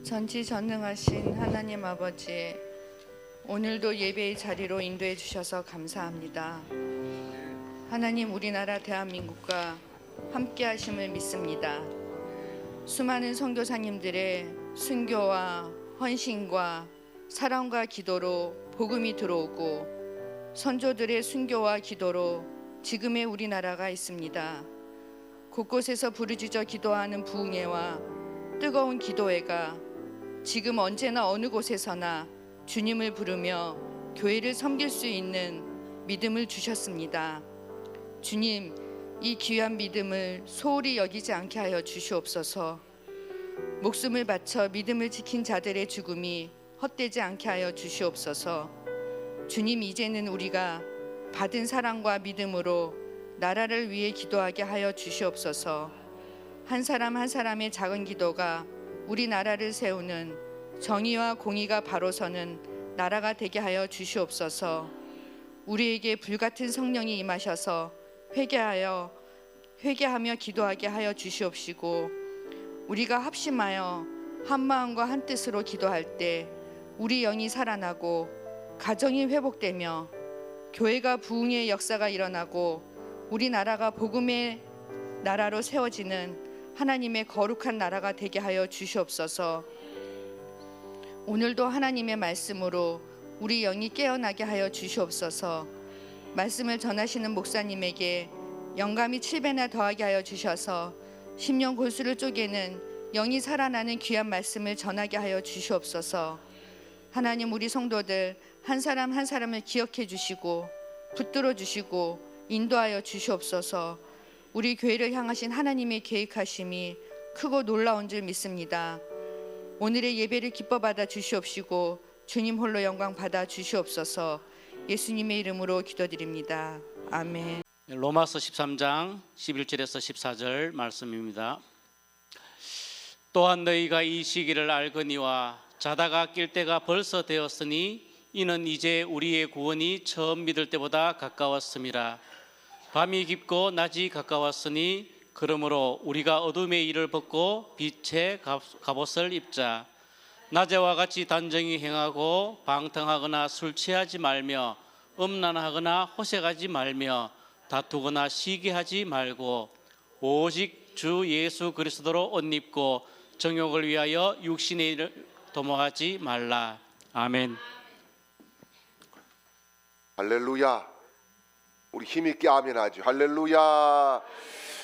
전지전능하신 하나님 아버지, 오늘도 예배의 자리로 인도해 주셔서 감사합니다. 하나님, 우리나라 대한민국과 함께 하심을 믿습니다. 수많은 선교사님들의 순교와 헌신과 사랑과 기도로 복음이 들어오고, 선조들의 순교와 기도로 지금의 우리나라가 있습니다. 곳곳에서 부르짖어 기도하는 부흥회와 뜨거운 기도회가 지금 언제나 어느 곳에서나 주님을 부르며 교회를 섬길 수 있는 믿음을 주셨습니다. 주님, 이 귀한 믿음을 소홀히 여기지 않게 하여 주시옵소서. 목숨을 바쳐 믿음을 지킨 자들의 죽음이 헛되지 않게 하여 주시옵소서. 주님, 이제는 우리가 받은 사랑과 믿음으로 나라를 위해 기도하게 하여 주시옵소서. 한 사람 한 사람의 작은 기도가 우리나라를 세우는 정의와 공의가 바로 서는 나라가 되게 하여 주시옵소서. 우리에게 불같은 성령이 임하셔서 회개하며 기도하게 하여 주시옵시고, 우리가 합심하여 한 마음과 한 뜻으로 기도할 때 우리 영이 살아나고 가정이 회복되며 교회가 부흥의 역사가 일어나고 우리나라가 복음의 나라로 세워지는 하나님의 거룩한 나라가 되게 하여 주시옵소서. 오늘도 하나님의 말씀으로 우리 영이 깨어나게 하여 주시옵소서. 말씀을 전하시는 목사님에게 영감이 7배나 더하게 하여 주셔서 심령 골수를 쪼개는 영이 살아나는 귀한 말씀을 전하게 하여 주시옵소서. 하나님, 우리 성도들 한 사람 한 사람을 기억해 주시고 붙들어 주시고 인도하여 주시옵소서. 우리 교회를 향하신 하나님의 계획하심이 크고 놀라운 줄 믿습니다. 오늘의 예배를 기뻐 받아 주시옵시고 주님 홀로 영광 받아 주시옵소서. 예수님의 이름으로 기도드립니다. 아멘. 로마서 13장 11절에서 14절 말씀입니다. 또한 너희가 이 시기를 알거니와 자다가 낄 때가 벌써 되었으니 이는 이제 우리의 구원이 처음 믿을 때보다 가까웠음이라. 밤이 깊고 낮이 가까웠으니 그러므로 우리가 어둠의 일을 벗고 빛의 갑옷을 입자. 낮에와 같이 단정히 행하고 방탕하거나 술 취하지 말며 음란하거나 호색하지 말며 다투거나 시기하지 말고 오직 주 예수 그리스도로 옷 입고 정욕을 위하여 육신의 일을 도모하지 말라. 아멘. 할렐루야. 우리 힘있게 아멘하죠. 할렐루야.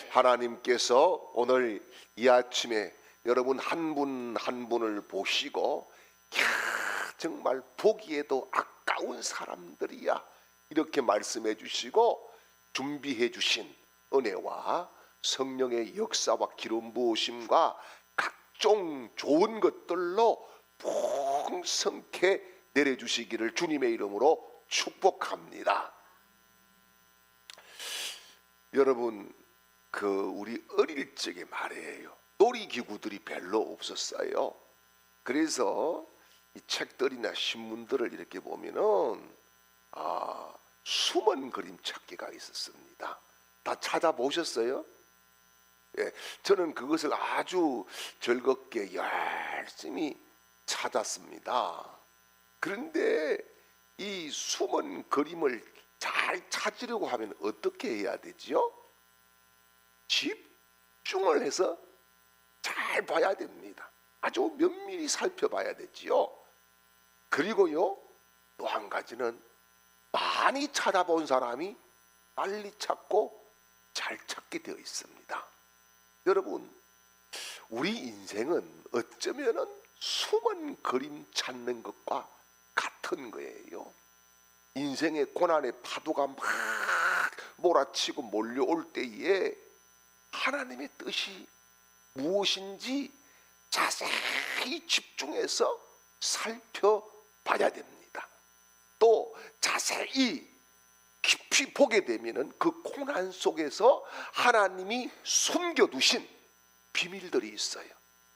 하나님께서 오늘 이 아침에 여러분 한 분 한 분을 보시고 정말 보기에도 아까운 사람들이야 이렇게 말씀해 주시고 준비해 주신 은혜와 성령의 역사와 기름 부으심과 각종 좋은 것들로 풍성케 내려주시기를 주님의 이름으로 축복합니다. 여러분, 우리 어릴 적에 말이에요, 놀이기구들이 별로 없었어요. 그래서 이 책들이나 신문들을 이렇게 보면은 숨은 그림 찾기가 있었습니다. 다 찾아보셨어요? 예, 저는 그것을 아주 즐겁게 열심히 찾았습니다. 그런데 이 숨은 그림을 잘 찾으려고 하면 어떻게 해야 되지요? 집중을 해서 잘 봐야 됩니다. 아주 면밀히 살펴봐야 되지요. 그리고요, 또 한 가지는 많이 찾아본 사람이 빨리 찾고 잘 찾게 되어 있습니다. 여러분, 우리 인생은 어쩌면은 숨은 그림 찾는 것과 같은 거예요. 인생의 고난의 파도가 막 몰아치고 몰려올 때에 하나님의 뜻이 무엇인지 자세히 집중해서 살펴봐야 됩니다. 또 자세히 깊이 보게 되면은 그 고난 속에서 하나님이 숨겨두신 비밀들이 있어요.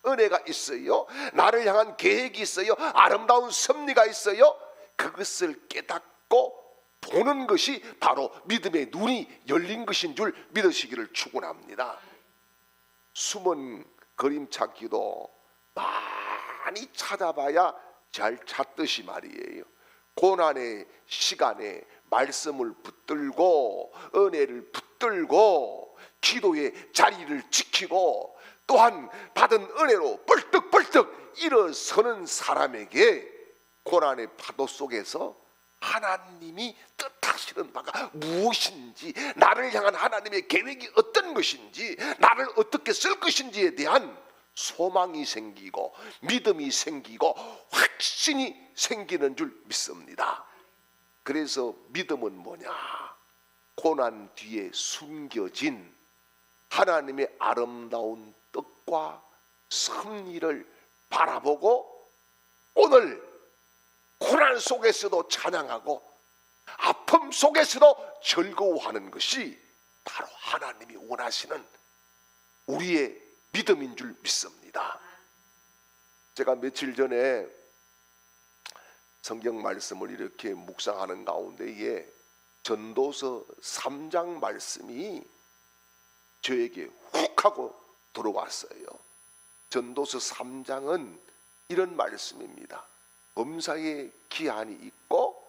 은혜가 있어요. 나를 향한 계획이 있어요. 아름다운 섭리가 있어요. 그것을 깨닫고 보는 것이 바로 믿음의 눈이 열린 것인 줄 믿으시기를 축원합니다. 숨은 그림 찾기도 많이 찾아봐야 잘 찾듯이 말이에요. 고난의 시간에 말씀을 붙들고 은혜를 붙들고 기도의 자리를 지키고 또한 받은 은혜로 벌떡벌떡 일어서는 사람에게 고난의 파도 속에서 하나님이 뜻하시는 바가 무엇인지, 나를 향한 하나님의 계획이 어떤 것인지, 나를 어떻게 쓸 것인지에 대한 소망이 생기고 믿음이 생기고 확신이 생기는 줄 믿습니다. 그래서 믿음은 뭐냐? 고난 뒤에 숨겨진 하나님의 아름다운 뜻과 섭리를 바라보고 오늘 고난 속에서도 찬양하고 아픔 속에서도 즐거워하는 것이 바로 하나님이 원하시는 우리의 믿음인 줄 믿습니다. 제가 며칠 전에 성경 말씀을 이렇게 묵상하는 가운데에 전도서 3장 말씀이 저에게 훅 하고 들어왔어요. 전도서 3장은 이런 말씀입니다. 범사에 기한이 있고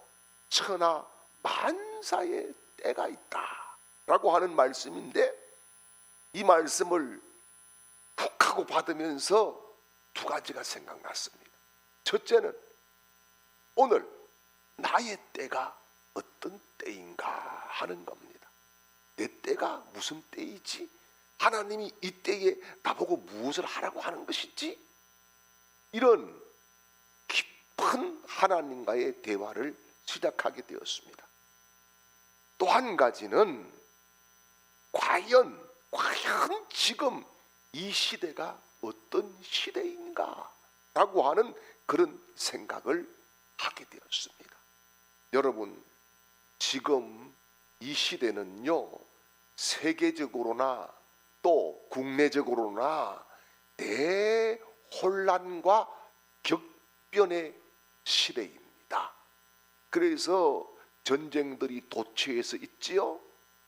천하 만사의 때가 있다 라고 하는 말씀인데, 이 말씀을 훅 하고 받으면서 두 가지가 생각났습니다. 첫째는 오늘 나의 때가 어떤 때인가 하는 겁니다. 내 때가 무슨 때이지? 하나님이 이 때에 나보고 무엇을 하라고 하는 것이지? 이런 깊은 하나님과의 대화를 시작하게 되었습니다. 또 한 가지는 과연 지금 이 시대가 어떤 시대인가 라고 하는 그런 생각을 하게 되었습니다. 여러분, 지금 이 시대는요, 세계적으로나 또 국내적으로나 대혼란과 격변의 시대입니다. 그래서 전쟁들이 도처에서 있지요.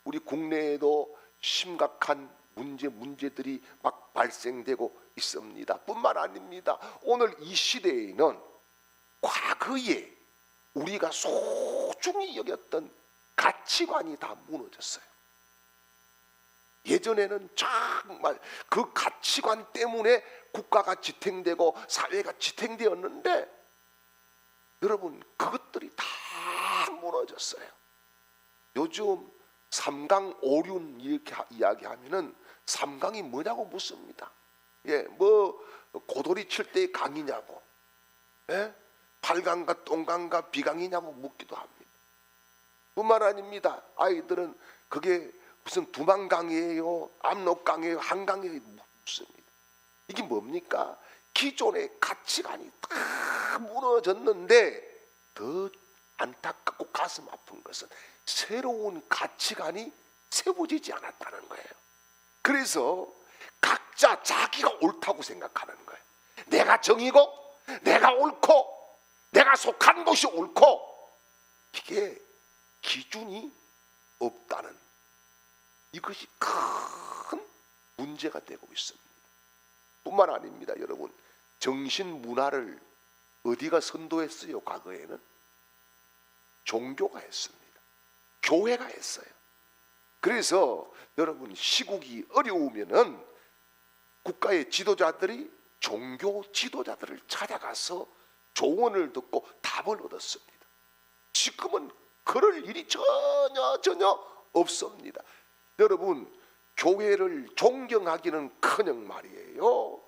우리 국내에도 심각한 문제들이 막 발생되고 있습니다. 뿐만 아닙니다. 오늘 이 시대에는 과거에 우리가 소중히 여겼던 가치관이 다 무너졌어요. 예전에는 정말 그 가치관 때문에 국가가 지탱되고 사회가 지탱되었는데 여러분, 그것들이 다 무너졌어요. 요즘 삼강 오륜 이렇게 이야기하면은 삼강이 뭐냐고 묻습니다. 뭐 고돌이 칠 때의 강이냐고, 발강과 똥강과 비강이냐고 묻기도 합니다. 뿐만 아닙니다. 아이들은 그게 무슨 두만강이에요, 압록강이에요, 한강이에요 묻습니다. 이게 뭡니까? 기존의 가치관이 다 무너졌는데 더 안타깝고 가슴 아픈 것은 새로운 가치관이 세워지지 않았다는 거예요. 그래서 각자 자기가 옳다고 생각하는 거예요. 내가 정이고 내가 옳고 내가 속한 곳이 옳고, 이게 기준이 없다는 이것이 큰 문제가 되고 있습니다. 뿐만 아닙니다. 여러분, 정신 문화를 어디가 선도했어요? 과거에는 종교가 했습니다. 교회가 했어요. 그래서 여러분, 시국이 어려우면은 국가의 지도자들이 종교 지도자들을 찾아가서 조언을 듣고 답을 얻었습니다. 지금은 그럴 일이 전혀 없습니다. 여러분, 교회를 존경하기는커녕 말이에요,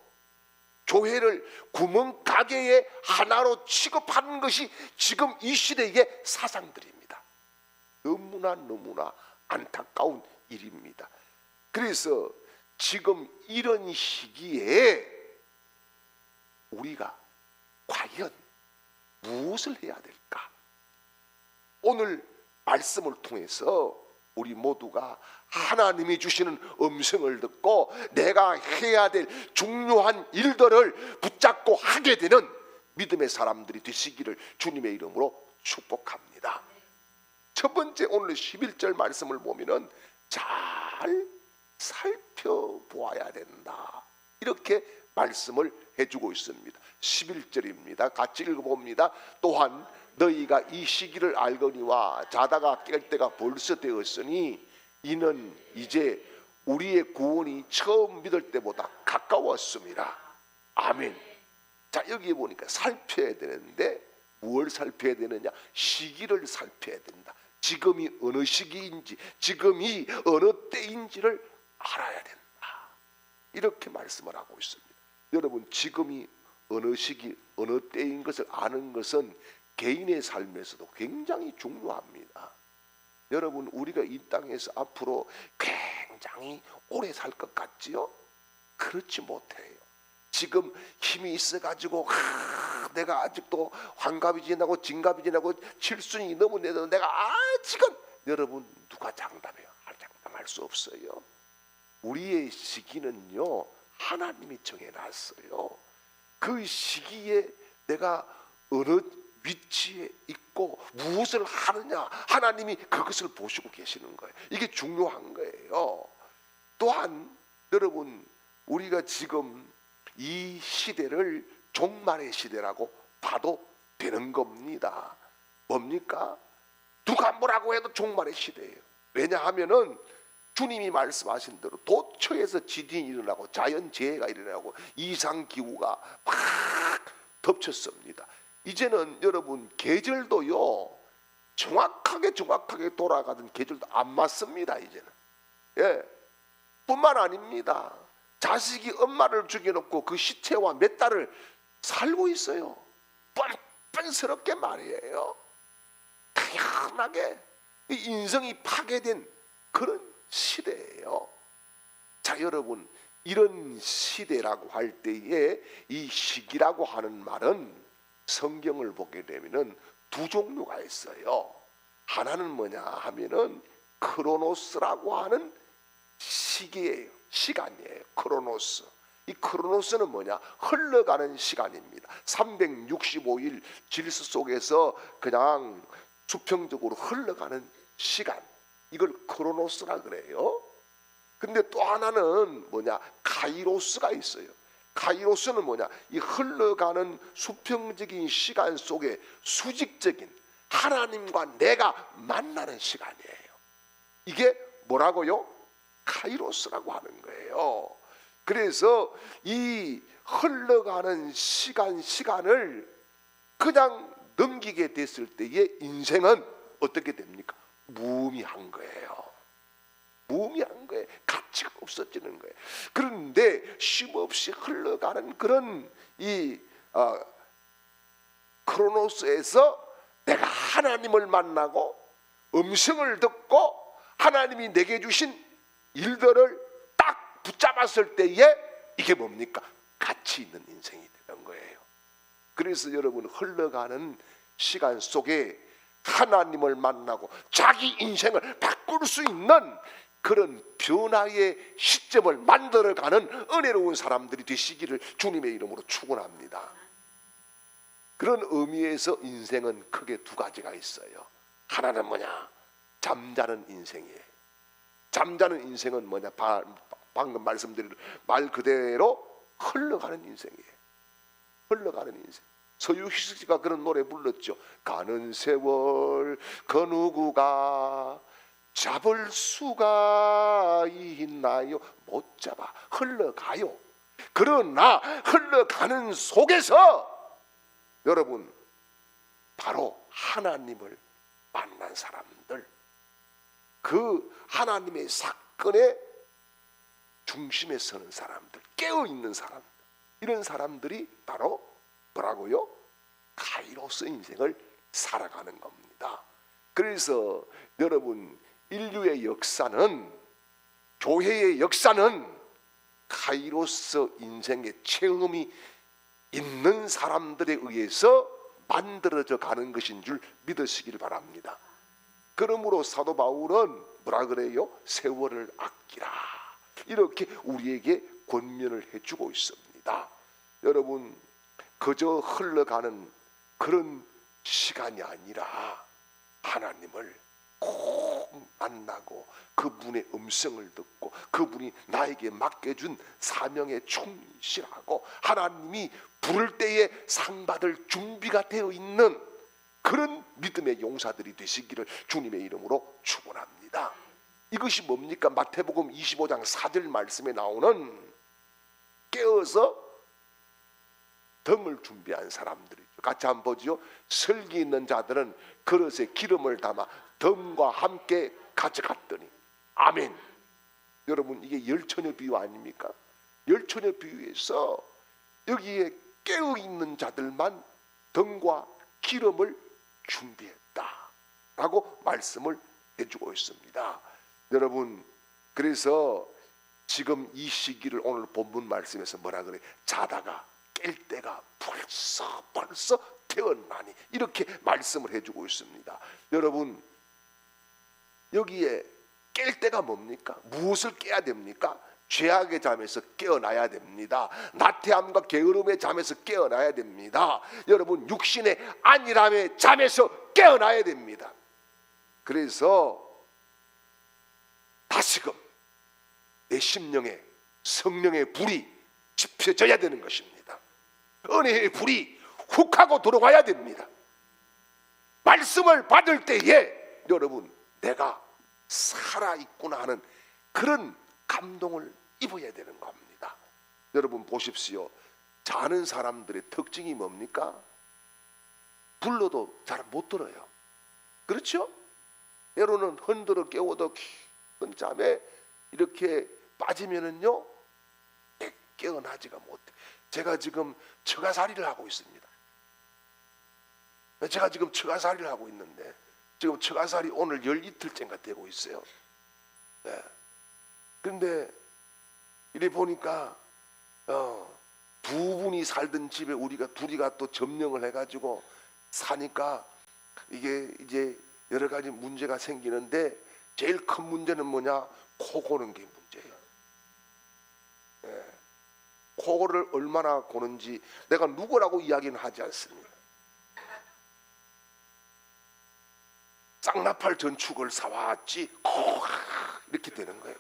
교회를 구멍가게의 하나로 취급하는 것이 지금 이 시대의 사상들입니다. 너무나 안타까운 일입니다. 그래서 지금 이런 시기에 우리가 과연 무엇을 해야 될까? 오늘 말씀을 통해서 우리 모두가 하나님이 주시는 음성을 듣고 내가 해야 될 중요한 일들을 붙잡고 하게 되는 믿음의 사람들이 되시기를 주님의 이름으로 축복합니다. 첫 번째, 오늘 11절 말씀을 보면은 잘 살펴보아야 된다, 이렇게 말씀을 해주고 있습니다. 11절입니다. 같이 읽어봅니다. 또한 너희가 이 시기를 알거니와 자다가 깰 때가 벌써 되었으니 이는 이제 우리의 구원이 처음 믿을 때보다 가까웠습니다. 아멘. 자, 여기 보니까 살펴야 되는데 무엇을 살펴야 되느냐? 시기를 살펴야 된다. 지금이 어느 시기인지, 지금이 어느 때인지를 알아야 된다. 이렇게 말씀을 하고 있습니다. 여러분, 지금이 어느 시기, 어느 때인 것을 아는 것은 개인의 삶에서도 굉장히 중요합니다. 여러분, 우리가 이 땅에서 앞으로 굉장히 오래 살 것 같지요? 그렇지 못해요. 지금 힘이 있어가지고 내가 아직도 환갑이 지나고 진갑이 지나고 칠순이 넘었는데도 내가 아직은, 여러분, 누가 장담해요? 장담할 수 없어요. 우리의 시기는요, 하나님이 정해놨어요. 그 시기에 내가 어느 위치에 있고 무엇을 하느냐, 하나님이 그것을 보시고 계시는 거예요. 이게 중요한 거예요. 또한 여러분, 우리가 지금 이 시대를 종말의 시대라고 봐도 되는 겁니다. 뭡니까? 누가 뭐라고 해도 종말의 시대예요. 왜냐하면은 주님이 말씀하신 대로 도처에서 지진이 일어나고 자연재해가 일어나고 이상기후가 막 덮쳤습니다. 이제는 여러분, 계절도요, 정확하게 돌아가던 계절도 안 맞습니다. 이제는. 예, 뿐만 아닙니다. 자식이 엄마를 죽여놓고 그 시체와 몇 달을 살고 있어요. 뻔뻔스럽게 말이에요. 당연하게 인성이 파괴된 그런 시대예요. 자, 여러분, 이런 시대라고 할 때에 이 시기라고 하는 말은 성경을 보게 되면은 두 종류가 있어요. 하나는 뭐냐 하면은 크로노스라고 하는 시기예요. 시간이에요. 크로노스. 이 크로노스는 뭐냐? 흘러가는 시간입니다. 365일 질서 속에서 그냥 수평적으로 흘러가는 시간, 이걸 크로노스라 그래요. 근데 또 하나는 뭐냐? 카이로스가 있어요. 카이로스는 뭐냐? 이 흘러가는 수평적인 시간 속에 수직적인 하나님과 내가 만나는 시간이에요. 이게 뭐라고요? 카이로스라고 하는 거예요. 그래서 이 흘러가는 시간을 그냥 넘기게 됐을 때의 인생은 어떻게 됩니까? 무의미한 거예요. 무의미한 거예요. 가치가 없어지는 거예요. 그런데 쉼없이 흘러가는 그런 이 크로노스에서 내가 하나님을 만나고 음성을 듣고 하나님이 내게 주신 일들을 딱 붙잡았을 때에 이게 뭡니까? 가치 있는 인생이 되는 거예요. 그래서 여러분, 흘러가는 시간 속에 하나님을 만나고 자기 인생을 바꿀 수 있는 그런 변화의 시점을 만들어가는 은혜로운 사람들이 되시기를 주님의 이름으로 축원합니다. 그런 의미에서 인생은 크게 두 가지가 있어요. 하나는 뭐냐? 잠자는 인생이에요. 잠자는 인생은 뭐냐? 방금 말씀드린 말 그대로 흘러가는 인생이에요. 흘러가는 인생. 서유희 씨가 그런 노래 불렀죠. 가는 세월 그 누구가 잡을 수가 있나요? 못 잡아. 흘러가요. 그러나 흘러가는 속에서 여러분, 바로 하나님을 만난 사람들, 그 하나님의 사건의 중심에 서는 사람들, 깨어있는 사람들, 이런 사람들이 바로 뭐라고요? 카이로스 인생을 살아가는 겁니다. 그래서 여러분, 인류의 역사는, 교회의 역사는 카이로스 인생의 체험이 있는 사람들에 의해서 만들어져 가는 것인 줄 믿으시길 바랍니다. 그러므로 사도 바울은 뭐라 그래요? 세월을 아끼라, 이렇게 우리에게 권면을 해주고 있습니다. 여러분, 그저 흘러가는 그런 시간이 아니라 하나님을 꼭 만나고 그분의 음성을 듣고 그분이 나에게 맡겨준 사명에 충실하고 하나님이 부를 때에 상 받을 준비가 되어 있는 그런 믿음의 용사들이 되시기를 주님의 이름으로 축원합니다. 이것이 뭡니까? 마태복음 25장 4절 말씀에 나오는 깨어서 등을 준비한 사람들이죠. 같이 한번 보지요. 설기 있는 자들은 그릇에 기름을 담아 등과 함께 가져갔더니. 아멘. 여러분, 이게 열처녀 비유 아닙니까? 열처녀 비유에서 여기에 깨어 있는 자들만 등과 기름을 준비했다라고 말씀을 해주고 있습니다. 여러분, 그래서 지금 이 시기를 오늘 본문 말씀에서 뭐라 그래? 자다가 깰 때가 벌써 되었나니, 이렇게 말씀을 해주고 있습니다. 여러분, 여기에 깰 때가 뭡니까? 무엇을 깨야 됩니까? 죄악의 잠에서 깨어나야 됩니다. 나태함과 게으름의 잠에서 깨어나야 됩니다. 여러분, 육신의 안일함의 잠에서 깨어나야 됩니다. 그래서 다시금 내 심령에 성령의 불이 지펴져야 되는 것입니다. 은혜의 불이 훅 하고 들어와야 됩니다. 말씀을 받을 때에 여러분, 내가 살아있구나 하는 그런 감동을 입어야 되는 겁니다. 여러분 보십시오. 자는 사람들의 특징이 뭡니까? 불러도 잘 못 들어요. 그렇죠? 때로는 흔들어 깨워도 깊은 잠에 이렇게 빠지면은요, 깨어나지가 못해. 제가 지금 처가살이를 하고 있습니다. 제가 지금 처가살이를 하고 있는데 지금 처가살이 오늘 12일째가 되고 있어요. 네. 그런데 이래 보니까 두 분이 살던 집에 우리가 둘이가 또 점령을 해가지고 사니까 이게 이제 여러 가지 문제가 생기는데 제일 큰 문제는 뭐냐? 코 고는 게 문제예요. 네. 코를 얼마나 고는지 내가 누구라고 이야기는 하지 않습니다. 쌍나팔 전축을 사왔지 이렇게 되는 거예요.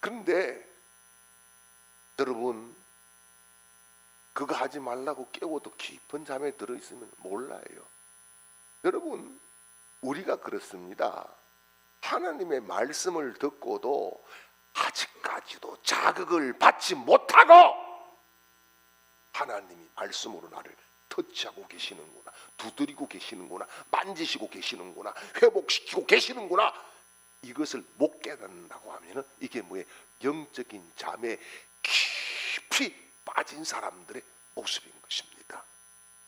그런데 여러분, 그거 하지 말라고 깨워도 깊은 잠에 들어있으면 몰라요. 여러분, 우리가 그렇습니다. 하나님의 말씀을 듣고도 아직까지도 자극을 받지 못하고 하나님이 말씀으로 나를 터치하고 계시는구나, 두드리고 계시는구나, 만지시고 계시는구나, 회복시키고 계시는구나, 이것을 못 깨닫는다고 하면은 이게 뭐예요? 영적인 잠에 깊이 빠진 사람들의 모습인 것입니다.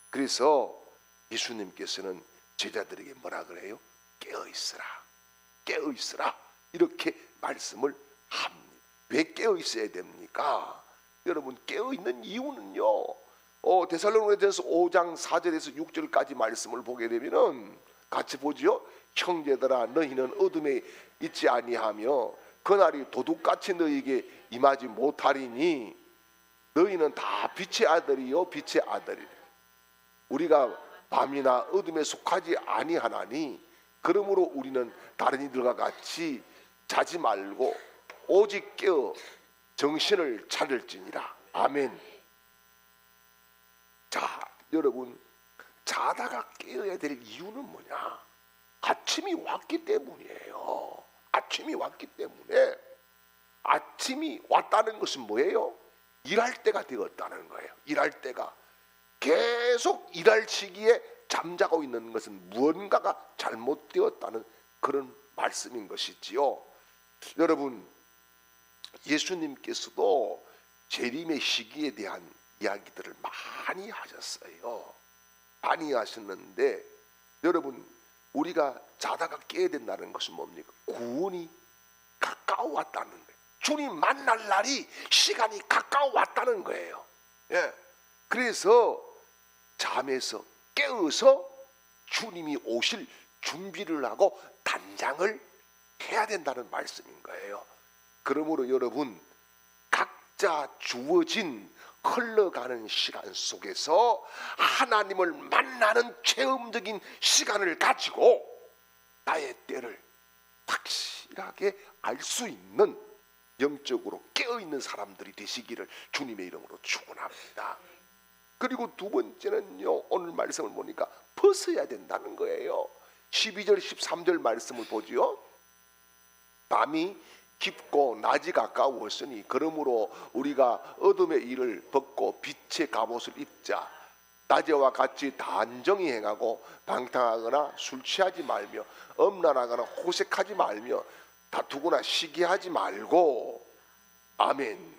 그래서 예수님께서는 제자들에게 뭐라 그래요? 깨어 있으라, 깨어 있으라, 이렇게 말씀을 합니다. 왜 깨어 있어야 됩니까? 여러분, 깨어 있는 이유는요, 데살로니가전서 5장 4절에서 6절까지 말씀을 보게 되면은 같이 보지요. 형제들아, 너희는 어둠에 있지 아니하며 그날이 도둑같이 너희에게 임하지 못하리니 너희는 다 빛의 아들이요 빛의 아들이라. 우리가 밤이나 어둠에 속하지 아니하나니 그러므로 우리는 다른 이들과 같이 자지 말고 오직 깨어 정신을 차릴지니라. 아멘. 자, 여러분, 자다가 깨어야 될 이유는 뭐냐? 아침이 왔기 때문이에요. 아침이 왔기 때문에. 아침이 왔다는 것은 뭐예요? 일할 때가 되었다는 거예요. 일할 때가. 계속 일할 시기에 잠자고 있는 것은 무언가가 잘못되었다는 그런 말씀인 것이지요. 여러분, 예수님께서도 재림의 시기에 대한 이야기들을 많이 하셨어요. 많이 하셨는데 여러분, 우리가 자다가 깨야 된다는 것은 뭡니까? 구원이 가까워왔다는 거예요. 주님 만날 날이, 시간이 가까워왔다는 거예요. 예. 그래서 잠에서 깨어서 주님이 오실 준비를 하고 단장을 해야 된다는 말씀인 거예요. 그러므로 여러분, 각자 주어진 흘러가는 시간 속에서 하나님을 만나는 체험적인 시간을 가지고 나의 때를 확실하게 알 수 있는 영적으로 깨어있는 사람들이 되시기를 주님의 이름으로 축원합니다. 그리고 두 번째는요, 오늘 말씀을 보니까 벗어야 된다는 거예요. 12절 13절 말씀을 보지요. 밤이 깊고 낮이 가까웠으니 그러므로 우리가 어둠의 일을 벗고 빛의 갑옷을 입자. 낮에와 같이 단정히 행하고 방탕하거나 술 취하지 말며 음란하거나 호색하지 말며 다투거나 시기하지 말고. 아멘.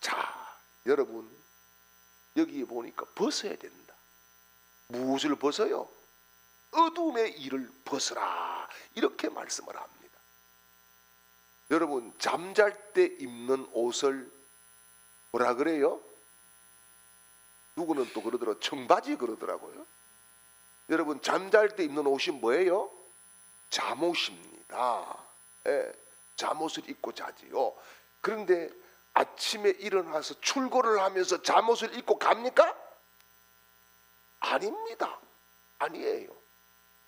자, 여러분 여기 보니까 벗어야 된다. 무엇을 벗어요? 어둠의 일을 벗어라, 이렇게 말씀을 합니다. 여러분 잠잘 때 입는 옷을 뭐라 그래요? 누구는 또 그러더라고요. 청바지 그러더라고요. 여러분 잠잘 때 입는 옷이 뭐예요? 잠옷입니다. 예, 잠옷을 입고 자지요. 그런데 아침에 일어나서 출근을 하면서 잠옷을 입고 갑니까? 아닙니다. 아니에요.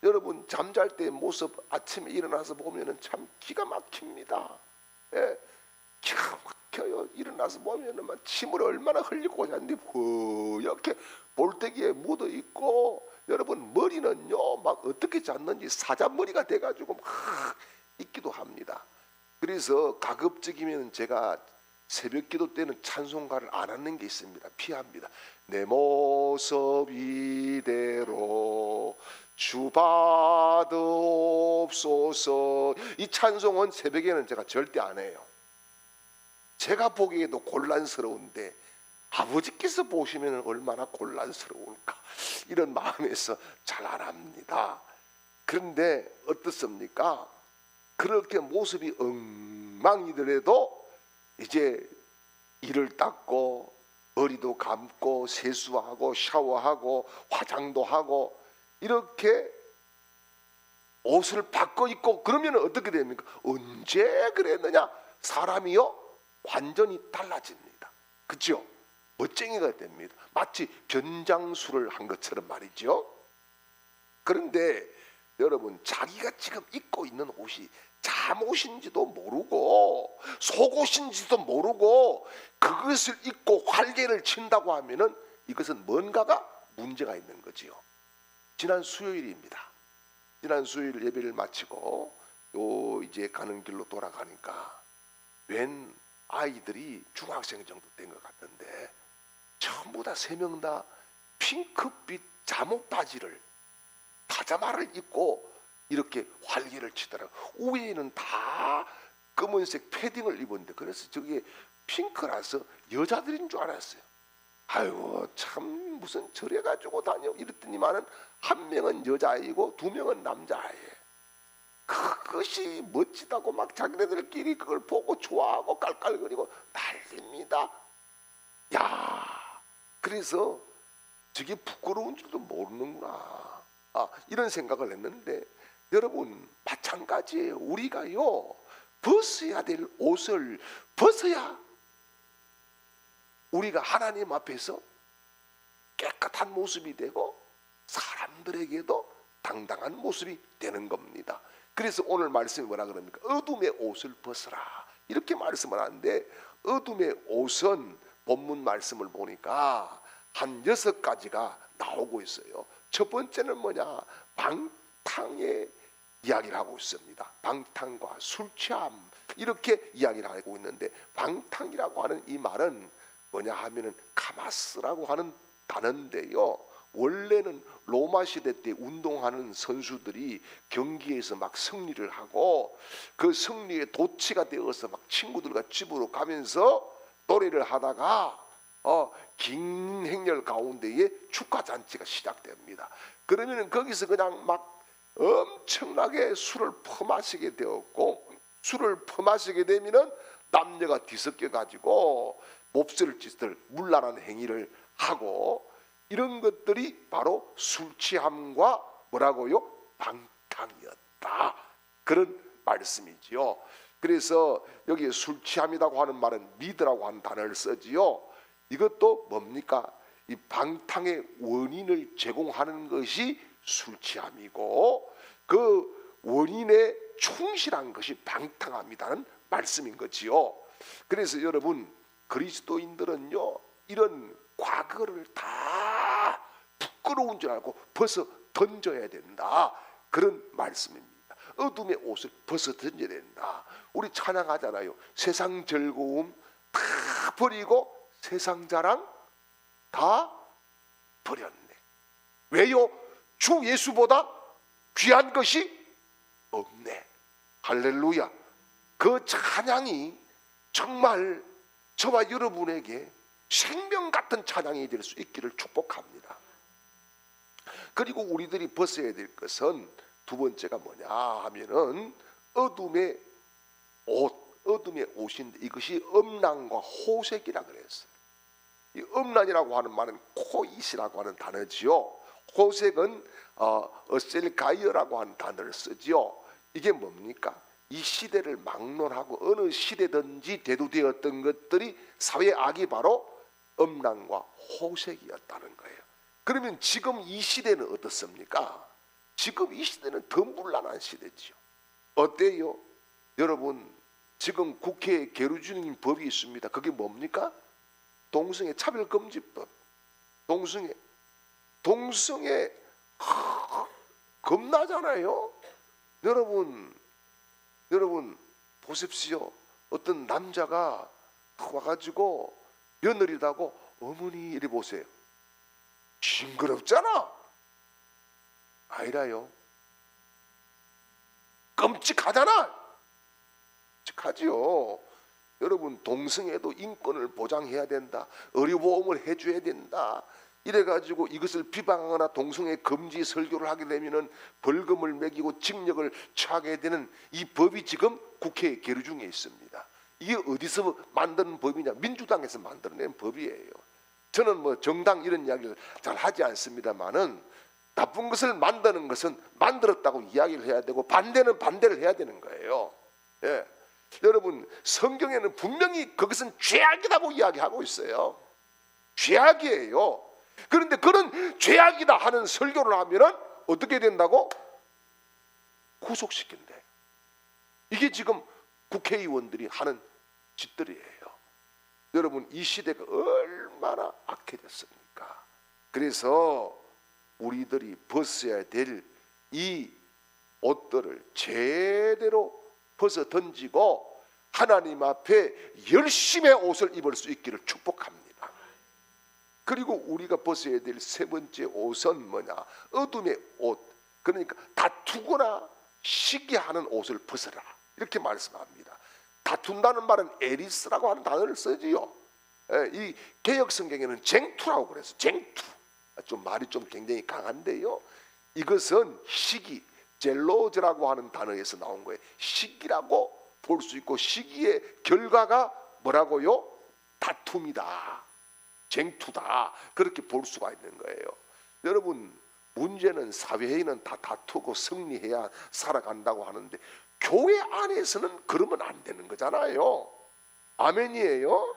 여러분 잠잘 때 모습 아침에 일어나서 보면은 참 기가 막힙니다. 예, 기가 막혀요. 일어나서 보면은 막 침을 얼마나 흘리고 잤는데 이렇게 볼때기에 묻어 있고, 여러분 머리는요 막 어떻게 잤는지 사자머리가 돼가지고 막 있기도 합니다. 그래서 가급적이면 제가 새벽기도 때는 찬송가를 안 하는 게 있습니다. 피합니다. 내 모습 이대로 주 받으옵소서. 이 찬송은 새벽에는 제가 절대 안 해요. 제가 보기에도 곤란스러운데 아버지께서 보시면 얼마나 곤란스러울까, 이런 마음에서 잘 안 합니다. 그런데 어떻습니까? 그렇게 모습이 엉망이더라도 이제 이를 닦고 머리도 감고 세수하고 샤워하고 화장도 하고 이렇게 옷을 바꿔 입고 그러면 어떻게 됩니까? 언제 그랬느냐? 사람이요 완전히 달라집니다. 그렇죠? 멋쟁이가 됩니다. 마치 변장술을 한 것처럼 말이죠. 그런데 여러분 자기가 지금 입고 있는 옷이 잠옷인지도 모르고 속옷인지도 모르고 그것을 입고 활개를 친다고 하면은 이것은 뭔가가 문제가 있는 거지요. 지난 수요일입니다. 지난 수요일 예배를 마치고 이제 가는 길로 돌아가니까 웬 아이들이 중학생 정도 된 것 같던데 전부 다 3명 다 핑크빛 잠옷 바지를 파자마를 입고 이렇게 활기를 치더라고. 위에는 다 검은색 패딩을 입었는데 그래서 저게 핑크라서 여자들인 줄 알았어요. 아이고 참 무슨 저래 가지고 다녀 이랬더니만은 한 명은 여자아이고 2명은 남자아이. 그것이 멋지다고 막 자기네들끼리 그걸 보고 좋아하고 깔깔거리고 난립니다. 야, 그래서 저게 부끄러운 줄도 모르는구나. 이런 생각을 했는데 여러분 마찬가지예요. 우리가요 벗어야 될 옷을 벗어야 우리가 하나님 앞에서 깨끗한 모습이 되고 사람들에게도 당당한 모습이 되는 겁니다. 그래서 오늘 말씀이 뭐라 그럽니까? 어둠의 옷을 벗어라, 이렇게 말씀을 하는데 어둠의 옷은 본문 말씀을 보니까 한 6가지가 나오고 있어요. 첫 번째는 뭐냐? 방탕의 이야기를 하고 있습니다. 방탕과 술 취함 이렇게 이야기를 하고 있는데 방탕이라고 하는 이 말은 뭐냐 하면은 카마스라고 하는 단어인데요. 원래는 로마 시대 때 운동하는 선수들이 경기에서 막 승리를 하고 그 승리에 도취가 되어서 막 친구들과 집으로 가면서 노래를 하다가 긴 행렬 가운데에 축하 잔치가 시작됩니다. 그러면 거기서 그냥 막 엄청나게 술을 퍼마시게 되었고, 술을 퍼마시게 되면은 남녀가 뒤섞여 가지고 몹쓸 짓을 문란한 행위를 하고, 이런 것들이 바로 술 취함과 뭐라고요? 방탕이었다, 그런 말씀이지요. 그래서 여기에 술 취함이라고 하는 말은 미드라고 하는 단어를 쓰지요. 이것도 뭡니까? 이 방탕의 원인을 제공하는 것이 술 취함이고, 그 원인에 충실한 것이 방탕합니다는 말씀인 거지요. 그래서 여러분, 그리스도인들은요, 이런 과거를 다 부끄러운 줄 알고 벗어 던져야 된다, 그런 말씀입니다. 어둠의 옷을 벗어 던져야 된다. 우리 찬양하잖아요. 세상 즐거움 다 버리고 세상 자랑 다 버렸네. 왜요? 주 예수보다 귀한 것이 없네. 할렐루야. 그 찬양이 정말 저와 여러분에게 생명 같은 찬양이 될 수 있기를 축복합니다. 그리고 우리들이 벗어야 될 것은 두 번째가 뭐냐 하면은 어둠의 옷인데 이것이 음란과 호색이라 그랬어요. 이 음란이라고 하는 말은 코이시라고 하는 단어지요. 호색은 어셀가이어라고 하는 단어를 쓰지요. 이게 뭡니까? 이 시대를 막론하고 어느 시대든지 대두되었던 것들이 사회의 악이 바로 음란과 호색이었다는 거예요. 그러면 지금 이 시대는 어떻습니까? 지금 이 시대는 더 문란한 시대지요. 어때요? 여러분, 지금 국회에 계류 중인 법이 있습니다. 그게 뭡니까? 동성애 차별금지법. 동성애 겁나잖아요. 여러분 보십시오. 어떤 남자가 와가지고 며느리다고 어머니 이리 보세요. 징그럽잖아. 아니라요. 끔찍하잖아. 끔찍하지요. 여러분, 동성애도 인권을 보장해야 된다, 의료보험을 해줘야 된다, 이래가지고 이것을 비방하거나 동성애 금지 설교를 하게 되면은 벌금을 매기고 징역을 처하게 되는 이 법이 지금 국회에 계류 중에 있습니다. 이게 어디서 만든 법이냐? 민주당에서 만들어낸 법이에요. 저는 뭐 정당 이런 이야기를 잘 하지 않습니다만은 나쁜 것을 만드는 것은 만들었다고 이야기를 해야 되고 반대는 반대를 해야 되는 거예요. 예. 여러분, 성경에는 분명히 그것은 죄악이라고 이야기하고 있어요. 죄악이에요. 그런데 그런 죄악이다 하는 설교를 하면은 어떻게 된다고? 구속시킨대. 이게 지금 국회의원들이 하는 짓들이에요. 여러분, 이 시대가 얼마나 악해졌습니까? 그래서 우리들이 벗어야 될 이 옷들을 제대로 벗어 던지고 하나님 앞에 열심의 옷을 입을 수 있기를 축복합니다. 그리고 우리가 벗어야 될 세 번째 옷은 뭐냐? 어둠의 옷. 그러니까 다투거나 시기하는 옷을 벗어라, 이렇게 말씀합니다. 다툰다는 말은 에리스라고 하는 단어를 쓰지요. 이 개역 성경에는 쟁투라고 그래서 쟁투. 좀 말이 좀 굉장히 강한데요. 이것은 시기, 젤로즈라고 하는 단어에서 나온 거예요. 시기라고 볼 수 있고 시기의 결과가 뭐라고요? 다툼이다, 쟁투다, 그렇게 볼 수가 있는 거예요. 여러분, 문제는 사회에는 다 다투고 승리해야 살아간다고 하는데 교회 안에서는 그러면 안 되는 거잖아요. 아멘이에요.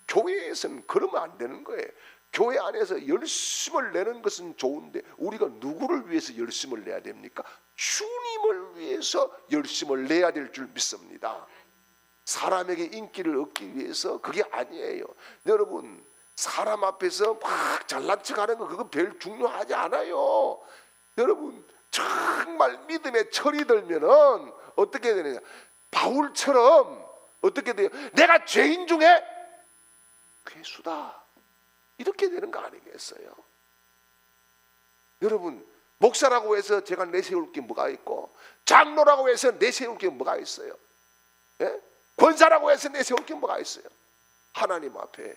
교회에서는 그러면 안 되는 거예요. 교회 안에서 열심을 내는 것은 좋은데 우리가 누구를 위해서 열심을 내야 됩니까? 주님을 위해서 열심을 내야 될 줄 믿습니다. 사람에게 인기를 얻기 위해서 그게 아니에요. 여러분, 사람 앞에서 막 잘난 척하는 거 그거 별 중요하지 않아요. 여러분, 정말 믿음의 철이 들면은 어떻게 되느냐? 바울처럼 어떻게 돼요? 내가 죄인 중에 괴수다, 이렇게 되는 거 아니겠어요? 여러분, 목사라고 해서 제가 내세울 게 뭐가 있고 장로라고 해서 내세울 게 뭐가 있어요? 예? 권사라고 해서 내세울 게 뭐가 있어요? 하나님 앞에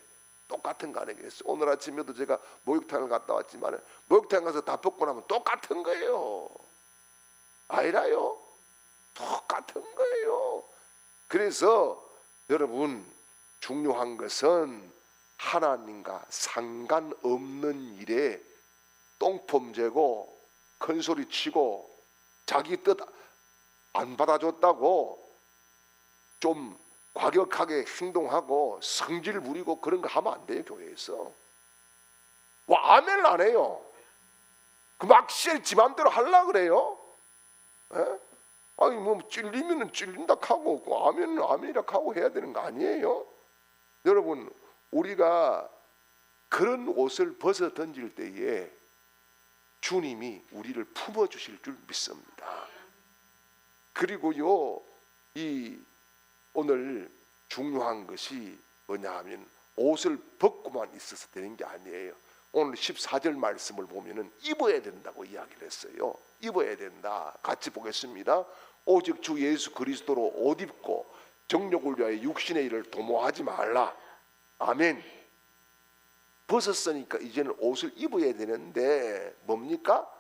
똑같은 거 아니겠어요? 오늘 아침에도 제가 목욕탕을 갔다 왔지만 목욕탕 가서 다 벗고 나면 똑같은 거예요. 아니라요? 똑같은 거예요. 그래서 여러분, 중요한 것은 하나님과 상관없는 일에 똥폼 재고 큰소리 치고 자기 뜻 안 받아줬다고 좀 과격하게 행동하고 성질 부리고 그런 거 하면 안 돼요. 교회에서 와, 아멘을 안 해요. 그 막 지 맘대로 하려고 그래요. 에? 아니 뭐 찔리면은 찔린다 하고 아멘은 아멘이라 하고 해야 되는 거 아니에요? 여러분, 우리가 그런 옷을 벗어 던질 때에 주님이 우리를 품어 주실 줄 믿습니다. 그리고요, 이 오늘 중요한 것이 뭐냐 하면 옷을 벗고만 있어서 되는 게 아니에요. 오늘 14절 말씀을 보면은 입어야 된다고 이야기를 했어요. 입어야 된다. 같이 보겠습니다. 오직 주 예수 그리스도로 옷 입고 정욕을 위하여 육신의 일을 도모하지 말라. 아멘. 벗었으니까 이제는 옷을 입어야 되는데 뭡니까?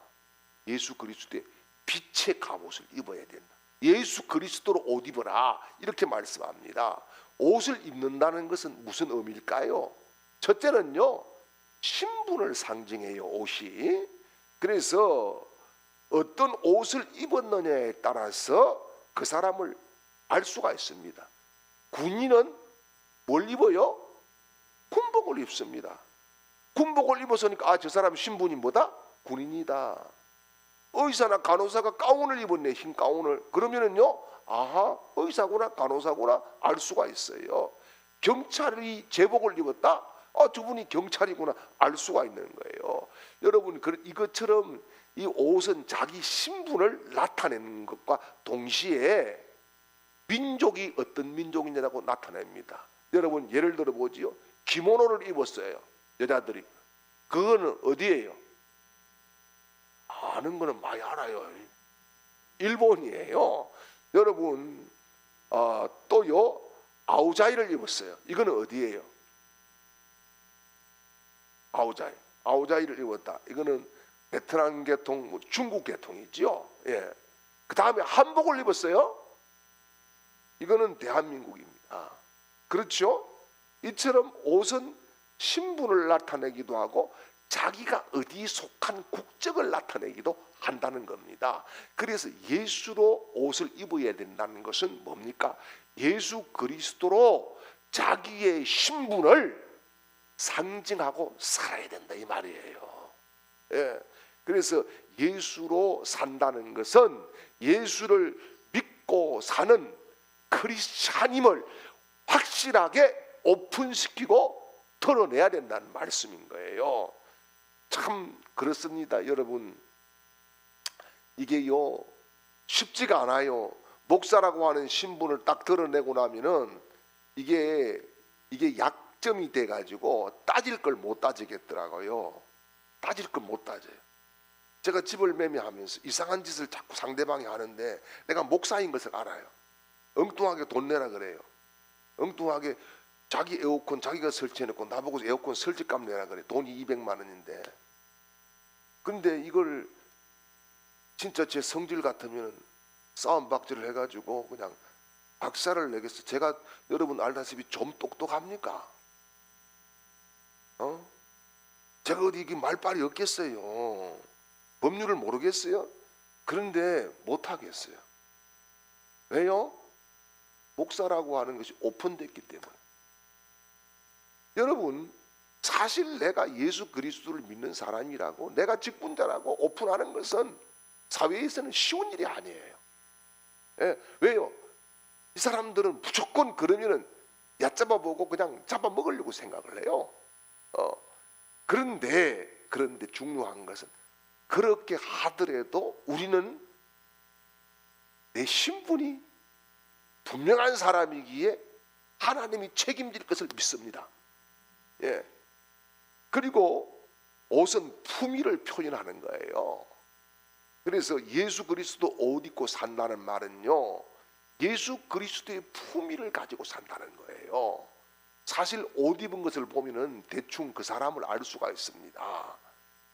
예수 그리스도의 빛의 갑옷을 입어야 된다. 예수 그리스도로 옷 입어라, 이렇게 말씀합니다. 옷을 입는다는 것은 무슨 의미일까요? 첫째는요, 신분을 상징해요, 옷이. 그래서 어떤 옷을 입었느냐에 따라서 그 사람을 알 수가 있습니다. 군인은 뭘 입어요? 군복을 입습니다. 군복을 입었으니까 저 사람 신분이 뭐다? 군인이다. 의사나 간호사가 가운을 입었네, 흰 가운을. 그러면은요, 아하, 의사구나 간호사구나 알 수가 있어요. 경찰이 제복을 입었다? 저분이 경찰이구나 알 수가 있는 거예요. 여러분, 이것처럼 이 옷은 자기 신분을 나타내는 것과 동시에 민족이 어떤 민족이냐고 나타냅니다. 여러분, 예를 들어 보지요. 기모노를 입었어요, 여자들이. 그거는 어디예요? 아는 거는 많이 알아요. 일본이에요. 여러분, 또요, 아우자이를 입었어요. 이거는 어디예요? 아우자이를 입었다. 이거는 베트남 계통, 중국 계통이죠. 예. 그 다음에 한복을 입었어요. 이거는 대한민국입니다. 그렇죠? 이처럼 옷은 신분을 나타내기도 하고 자기가 어디에 속한 국적을 나타내기도 한다는 겁니다. 그래서 예수로 옷을 입어야 된다는 것은 뭡니까? 예수 그리스도로 자기의 신분을 상징하고 살아야 된다, 이 말이에요. 예. 그래서 예수로 산다는 것은 예수를 믿고 사는 크리스찬임을 확실하게 오픈시키고 드러내야 된다는 말씀인 거예요. 참 그렇습니다, 여러분. 이게요, 쉽지가 않아요. 목사라고 하는 신분을 딱 드러내고 나면은 이게 약점이 돼가지고 따질 걸 못 따지겠더라고요. 따질 걸 못 따져요. 제가 집을 매매하면서 이상한 짓을 자꾸 상대방이 하는데 내가 목사인 것을 알아요. 엉뚱하게 돈 내라 그래요. 엉뚱하게 자기 에어컨 자기가 설치해놓고 나보고 에어컨 설치값 내라 그래. 돈이 200만 원인데. 근데 이걸 진짜 제 성질 같으면 싸움 박질을 해가지고 그냥 박살을 내겠어. 제가 여러분 알다시피 좀 똑똑합니까? 제가 어디 이게 말빨이 없겠어요. 법률을 모르겠어요. 그런데 못하겠어요. 왜요? 목사라고 하는 것이 오픈됐기 때문에. 여러분, 사실 내가 예수 그리스도를 믿는 사람이라고, 내가 직분자라고 오픈하는 것은 사회에서는 쉬운 일이 아니에요. 예, 왜요? 이 사람들은 무조건 그러면은 얕잡아보고 그냥 잡아먹으려고 생각을 해요. 그런데 중요한 것은 그렇게 하더라도 우리는 내 신분이 분명한 사람이기에 하나님이 책임질 것을 믿습니다. 예. 그리고 옷은 품위를 표현하는 거예요. 그래서 예수 그리스도 옷 입고 산다는 말은요, 예수 그리스도의 품위를 가지고 산다는 거예요. 사실 옷 입은 것을 보면은 대충 그 사람을 알 수가 있습니다.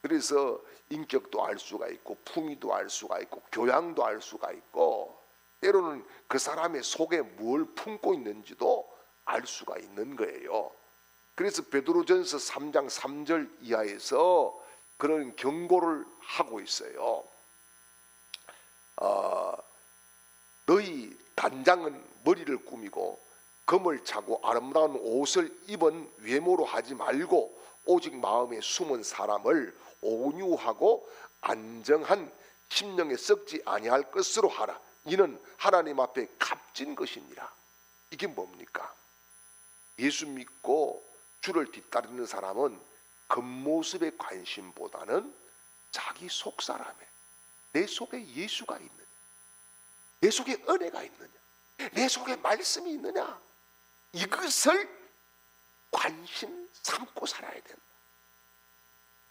그래서 인격도 알 수가 있고 품위도 알 수가 있고 교양도 알 수가 있고 때로는 그 사람의 속에 뭘 품고 있는지도 알 수가 있는 거예요. 그래서 베드로전서 3장 3절 이하에서 그런 경고를 하고 있어요. 너희 단장은 머리를 꾸미고 금을 차고 아름다운 옷을 입은 외모로 하지 말고 오직 마음에 숨은 사람을 온유하고 안정한 심령에 썩지 아니할 것으로 하라. 이는 하나님 앞에 값진 것이니라. 이게 뭡니까? 예수 믿고 주를 뒤따르는 사람은 겉모습의 관심보다는 자기 속 사람에, 내 속에 예수가 있느냐, 내 속에 은혜가 있느냐, 내 속에 말씀이 있느냐, 이것을 관심 삼고 살아야 된다.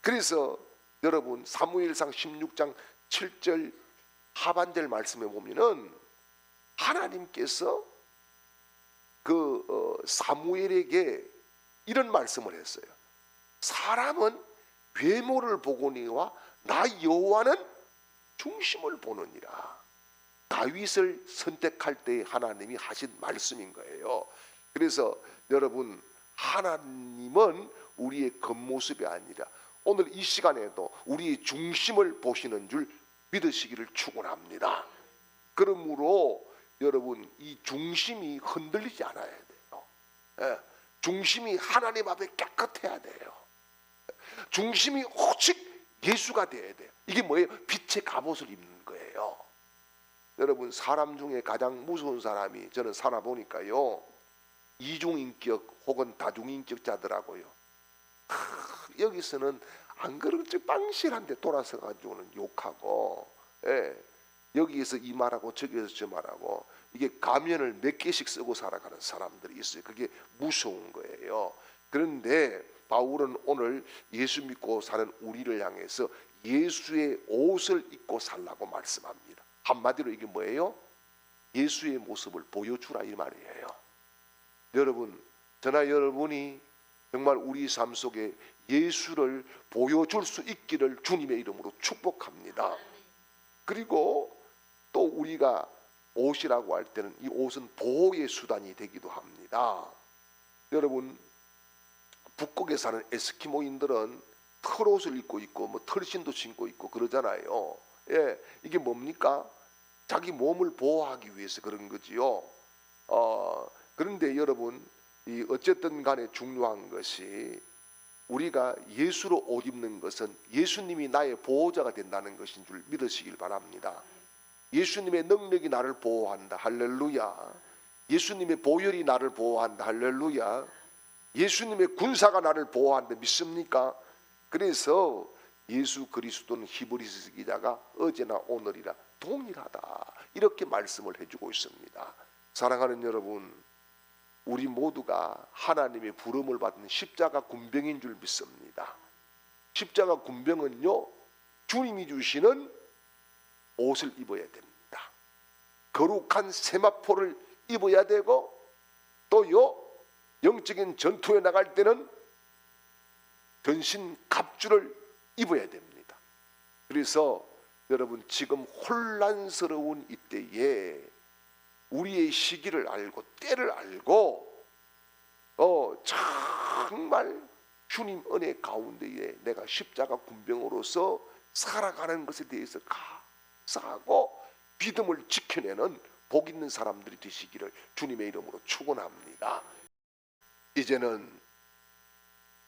그래서 여러분 사무엘상 16장 7절 하반절 말씀에 보면은 하나님께서 사무엘에게 이런 말씀을 했어요. 사람은 외모를 보거니와 나 여호와는 중심을 보느니라. 다윗을 선택할 때 하나님이 하신 말씀인 거예요. 그래서 여러분 하나님은 우리의 겉모습이 아니라 오늘 이 시간에도 우리의 중심을 보시는 줄 믿으시기를 축원합니다. 그러므로 여러분 이 중심이 흔들리지 않아야 돼요. 예, 중심이 하나님 앞에 깨끗해야 돼요. 중심이 오직 예수가 돼야 돼요. 이게 뭐예요? 빛의 갑옷을 입는 거예요. 여러분 사람 중에 가장 무서운 사람이 저는 살아보니까요, 이중인격 혹은 다중인격자더라고요. 여기서는 안 그렇지 빵실한데 돌아서 가지고는 욕하고, 예, 여기에서 이 말하고 저기에서 저 말하고, 이게 가면을 몇 개씩 쓰고 살아가는 사람들이 있어요. 그게 무서운 거예요. 그런데 바울은 오늘 예수 믿고 사는 우리를 향해서 예수의 옷을 입고 살라고 말씀합니다. 한마디로 이게 뭐예요? 예수의 모습을 보여주라 이 말이에요. 여러분, 저나 여러분이 정말 우리 삶 속에 예수를 보여줄 수 있기를 주님의 이름으로 축복합니다. 그리고 또 우리가 옷이라고 할 때는 이 옷은 보호의 수단이 되기도 합니다. 여러분 북극에 사는 에스키모인들은 털옷을 입고 있고 뭐 털신도 신고 있고 그러잖아요. 예, 이게 뭡니까? 자기 몸을 보호하기 위해서 그런 거지요. 그런데 여러분 이 어쨌든 간에 중요한 것이 우리가 예수로 옷 입는 것은 예수님이 나의 보호자가 된다는 것인 줄 믿으시길 바랍니다. 예수님의 능력이 나를 보호한다. 할렐루야. 예수님의 보혈이 나를 보호한다. 할렐루야. 예수님의 군사가 나를 보호한다. 믿습니까? 그래서 예수 그리스도는 히브리서 기자가 어제나 오늘이라 동일하다 이렇게 말씀을 해주고 있습니다. 사랑하는 여러분, 우리 모두가 하나님의 부름을 받은 십자가 군병인 줄 믿습니다. 십자가 군병은요, 주님이 주시는 옷을 입어야 됩니다. 거룩한 세마포를 입어야 되고, 또요 영적인 전투에 나갈 때는 전신 갑주를 입어야 됩니다. 그래서 여러분 지금 혼란스러운 이때에 우리의 시기를 알고 때를 알고 정말 주님 은혜 가운데에 내가 십자가 군병으로서 살아가는 것에 대해서 감사하고 믿음을 지켜내는 복 있는 사람들이 되시기를 주님의 이름으로 축원합니다. 이제는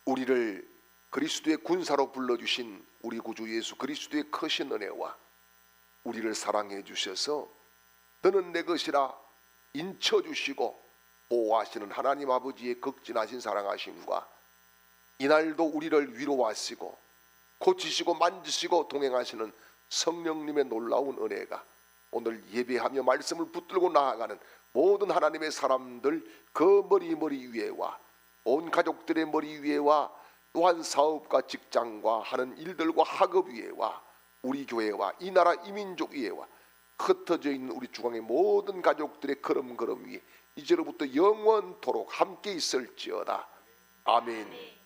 우리를 그리스도의 군사로 불러주신 우리 구주 예수 그리스도의 크신 은혜와 우리를 사랑해 주셔서 너는 내 것이라 인쳐주시고 보호하시는 하나님 아버지의 극진하신 사랑하심과 이날도 우리를 위로하시고 고치시고 만지시고 동행하시는 성령님의 놀라운 은혜가 오늘 예배하며 말씀을 붙들고 나아가는 모든 하나님의 사람들 그 머리 위에와 온 가족들의 머리 위에와 또한 사업과 직장과 하는 일들과 학업 위에와 우리 교회와 이 나라 이민족 위에와 흩어져 있는 우리 중앙의 모든 가족들의 걸음걸음 위에 이제로부터 영원토록 함께 있을지어다. 아멘.